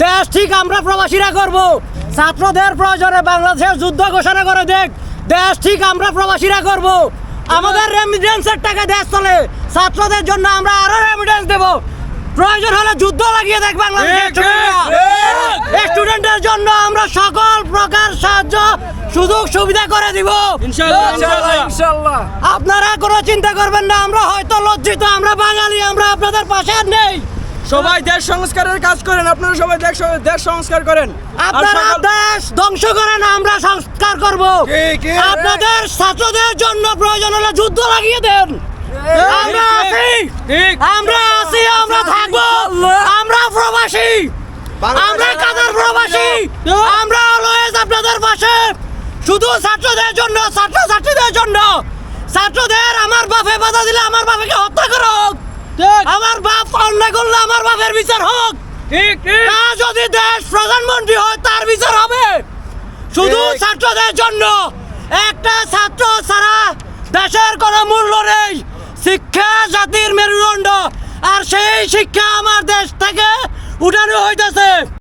দেশ ঠিক আমরা প্রবাসীরা করব। ছাত্রদের প্রয়োজনে বাংলাদেশের যুদ্ধ ঘোষণা করে দেখ, দেশ ঠিক আমরা প্রবাসীরা করব। আমাদের রেমিটেন্সের টাকা দেশ চলে, ছাত্রদের জন্য আমরা আরো রেমিটেন্স দেব। প্রয়োজন হলে যুদ্ধ লাগিয়ে দেখ বাংলাদেশের স্টুডেন্টের জন্য আমরা সকল প্রকার সাহায্য সুযোগ সুবিধা করে দিব ইনশাআল্লাহ। আপনারা কোনো চিন্তা করবেন না, আমরা হয়তো লজ্জিত, আমরা বাঙালি, আমরা আপনাদের পাশে আর নেই। সবাই দেশ সংস্কারের কাজ করেন, আপনারা সবাই দেশ সংস্কার করেন। আপনারা দেশ ধ্বংস করেন, আমরা সংস্কার করব। আপনাদের ছাত্রদের জন্য প্রয়োজন হলে যুদ্ধ লাগিয়ে দেন। আমরা আছি, আমরা আছি, আমরা থাকবো, আমরা প্রবাসী, আমরা কাতার প্রবাসী, আমরা অলওয়েজ আপনাদের পাশে। শুধু ছাত্রদের জন্য, ছাত্রছাত্রীদের জন্য। ছাত্রদের আমার বাপে বাধা দিলে আমার বাবাকে হত্যা করো, আমার বাপ অন্যায় করলে আমার বাপের বিচার হোক। তা যদি দেশ প্রধানমন্ত্রী হয় তার বিচার হবে। শুধু ছাত্রদের জন্য। একটা ছাত্র ছাড়া দেশের কোনো মূল্য নেই। শিক্ষা জাতির মেরুদণ্ড, আর সেই শিক্ষা আমার দেশ থেকে উঠানো হইতেছে।